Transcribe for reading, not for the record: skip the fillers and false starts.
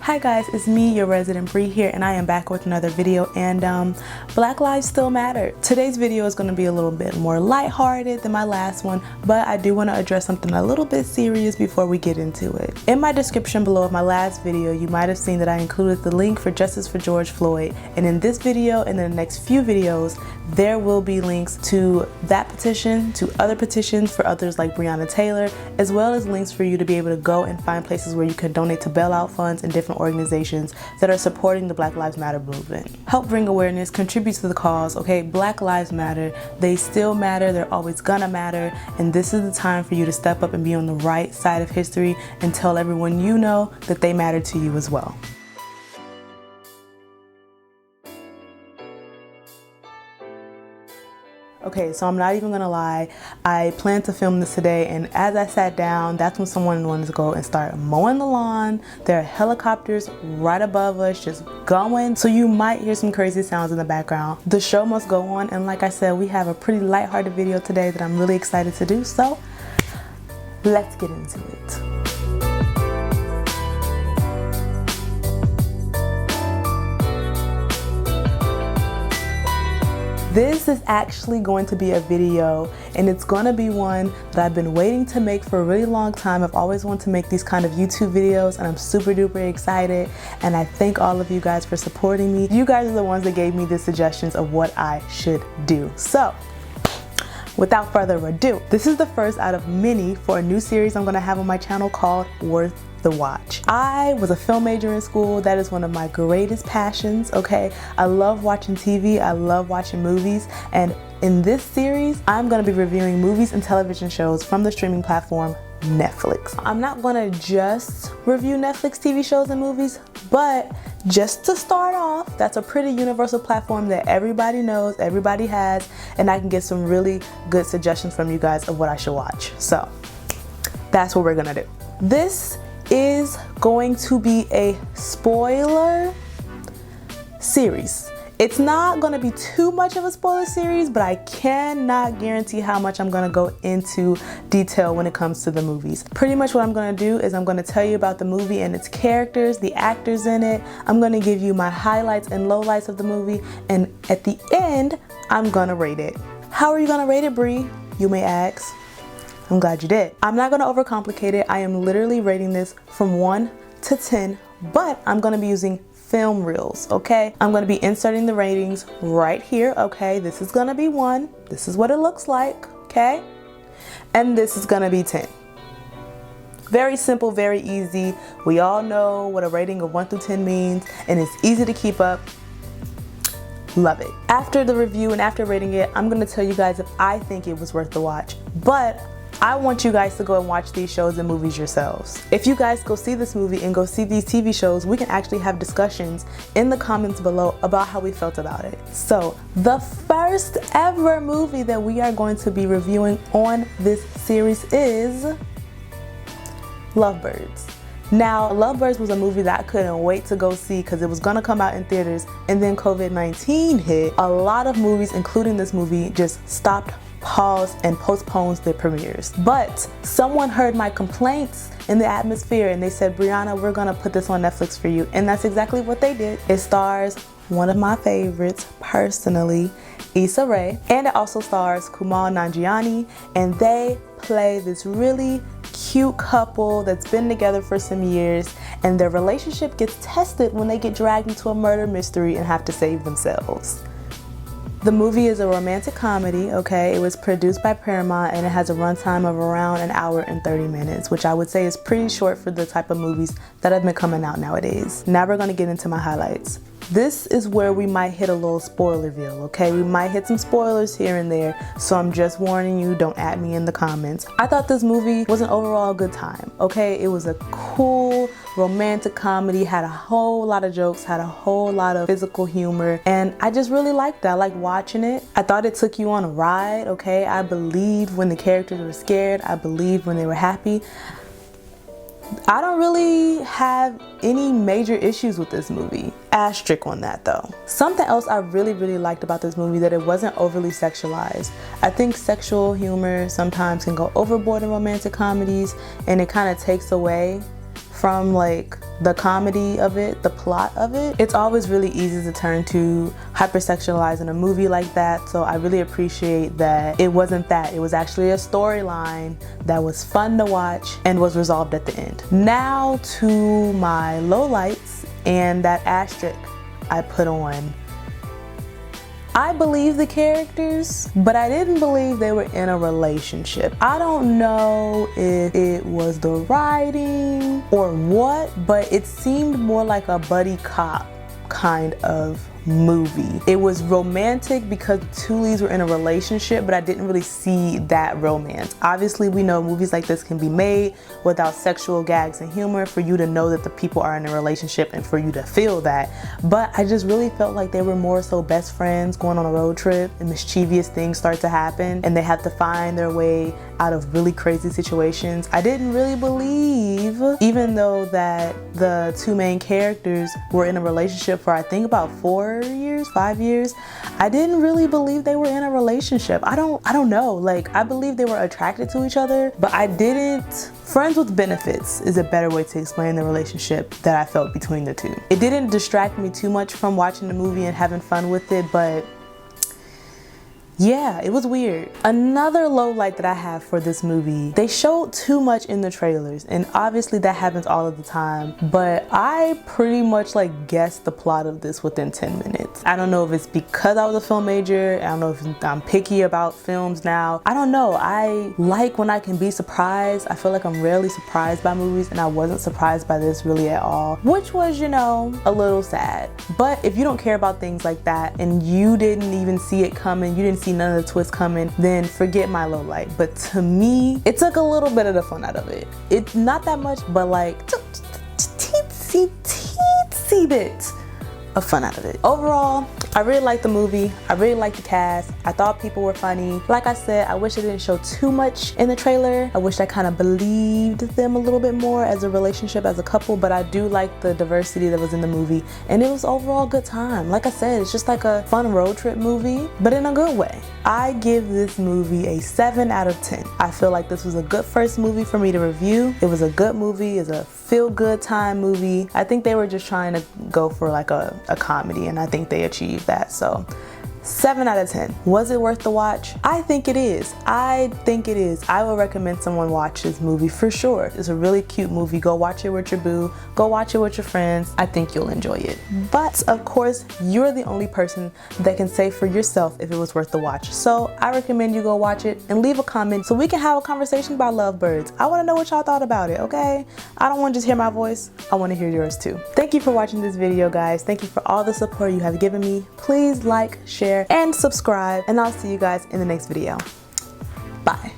Hi guys, it's me, your resident Bree here, and I am back with another video, and Black lives still matter. Today's video is going to be a little bit more lighthearted than my last one, but I do want to address something a little bit serious before we get into it. In my description below of my last video, you might have seen that I included the link for Justice for George Floyd, and in this video and in the next few videos, there will be links to that petition, to other petitions for others like Breonna Taylor, as well as links for you to be able to go and find places where you can donate to bailout funds and different organizations that are supporting the Black Lives Matter movement. Help bring awareness, contribute to the cause, okay? Black lives matter. They still matter. They're always gonna matter. And this is the time for you to step up and be on the right side of history and tell everyone you know that they matter to you as well. Okay, so I'm not even gonna lie, I planned to film this today, and as I sat down, that's when someone wanted to go and start mowing the lawn. There are helicopters right above us just going, so you might hear some crazy sounds in the background. The show must go on, and like I said, we have a pretty lighthearted video today that I'm really excited to do, so let's get into it. This is actually going to be a video, and it's going to be one that I've been waiting to make for a really long time. I've always wanted to make these kind of YouTube videos, and I'm super duper excited, and I thank all of you guys for supporting me. You guys are the ones that gave me the suggestions of what I should do. So without further ado, this is the first out of many for a new series I'm going to have on my channel called Worth the Watch. I was a film major in school. That is one of my greatest passions, okay? I love watching TV, I love watching movies, and in this series, I'm gonna be reviewing movies and television shows from the streaming platform Netflix. I'm not gonna just review Netflix TV shows and movies, but just to start off, that's a pretty universal platform that everybody knows, everybody has, and I can get some really good suggestions from you guys of what I should watch. So that's what we're gonna do. This is going to be a spoiler series. It's not going to be too much of a spoiler series, but I cannot guarantee how much I'm going to go into detail when it comes to the movies. Pretty much what I'm going to do is I'm going to tell you about the movie and its characters, the actors in it. I'm going to give you my highlights and lowlights of the movie, and at the end, I'm going to rate it. How are you going to rate it, Bree? You may ask. I'm glad you did. I'm not gonna overcomplicate it. I am literally rating this from 1 to 10, but I'm gonna be using film reels, okay? I'm gonna be inserting the ratings right here, okay? This is gonna be 1. This is what it looks like, okay? And this is gonna be 10. Very simple, very easy. We all know what a rating of 1 through 10 means, and it's easy to keep up. Love it. After the review and after rating it, I'm gonna tell you guys if I think it was worth the watch, but I want you guys to go and watch these shows and movies yourselves. If you guys go see this movie and go see these TV shows, we can actually have discussions in the comments below about how we felt about it. So the first ever movie that we are going to be reviewing on this series is Lovebirds. Now, Lovebirds was a movie that I couldn't wait to go see because it was gonna come out in theaters, and then COVID-19 hit. A lot of movies, including this movie, just stopped, paused, and postponed their premieres. But someone heard my complaints in the atmosphere, and they said, Breonna, we're gonna put this on Netflix for you. And that's exactly what they did. It stars one of my favorites, personally, Issa Rae, and it also stars Kumail Nanjiani, and they play this really cute couple that's been together for some years, and their relationship gets tested when they get dragged into a murder mystery and have to save themselves. The movie is a romantic comedy, okay? It was produced by Paramount, and it has a runtime of around 1 hour and 30 minutes, which I would say is pretty short for the type of movies that have been coming out nowadays. Now we're gonna get into my highlights. This is where we might hit a little spoiler reel, okay? We might hit some spoilers here and there, so I'm just warning you, don't at me in the comments. I thought this movie was an overall good time, okay? It was a cool romantic comedy, had a whole lot of jokes, had a whole lot of physical humor, and I just really liked it. I liked watching it. I thought it took you on a ride, okay? I believed when the characters were scared. I believed when they were happy. I don't really have any major issues with this movie. Asterisk on that though. Something else I really liked about this movie, that it wasn't overly sexualized. I think sexual humor sometimes can go overboard in romantic comedies, and it kind of takes away from like the comedy of it, the plot of it. It's always really easy to turn to hypersexualizing a movie like that, so I really appreciate that it wasn't that. It was actually a storyline that was fun to watch and was resolved at the end. Now to my lowlights and that asterisk I put on. I believe the characters, but I didn't believe they were in a relationship. I don't know if it was the writing or what, but it seemed more like a buddy cop kind of movie. It was romantic because the two leads were in a relationship, but I didn't really see that romance. Obviously, we know movies like this can be made without sexual gags and humor for you to know that the people are in a relationship and for you to feel that. But I just really felt like they were more so best friends going on a road trip, and mischievous things start to happen and they have to find their way out of really crazy situations. I didn't really believe, even though that the two main characters were in a relationship for I think about 5 years, I didn't really believe they were in a relationship. I don't know, like I believe they were attracted to each other, but I didn't. Friends with benefits is a better way to explain the relationship that I felt between the two. It didn't distract me too much from watching the movie and having fun with it, but yeah, it was weird. Another low light that I have for this movie, they showed too much in the trailers, and obviously that happens all of the time, but I pretty much like guessed the plot of this within 10 minutes. I don't know if it's because I was a film major, I don't know if I'm picky about films now. I don't know, I like when I can be surprised. I feel like I'm rarely surprised by movies, and I wasn't surprised by this really at all, which was, you know, a little sad. But if you don't care about things like that and you didn't even see it coming, you didn't see none of the twists coming, then forget my low light. But to me, it took a little bit of the fun out of it. It's not that much, but like teensy bit of fun out of it. Overall, I really liked the movie. I really liked the cast. I thought people were funny. Like I said, I wish it didn't show too much in the trailer. I wish I kind of believed them a little bit more as a relationship, as a couple, but I do like the diversity that was in the movie, and it was overall a good time. Like I said, it's just like a fun road trip movie, but in a good way. I give this movie a 7 out of 10. I feel like this was a good first movie for me to review. It was a good movie. It's a feel-good time movie. I think they were just trying to go for like a comedy, and I think they achieved that. So 7 out of 10. Was it worth the watch? I think it is. I think it is. I would recommend someone watch this movie for sure. It's a really cute movie. Go watch it with your boo. Go watch it with your friends. I think you'll enjoy it. But of course, you're the only person that can say for yourself if it was worth the watch. So I recommend you go watch it and leave a comment so we can have a conversation about Lovebirds. I want to know what y'all thought about it, okay? I don't want to just hear my voice. I want to hear yours too. Thank you for watching this video, guys. Thank you for all the support you have given me. Please like, share, and subscribe, and I'll see you guys in the next video. Bye.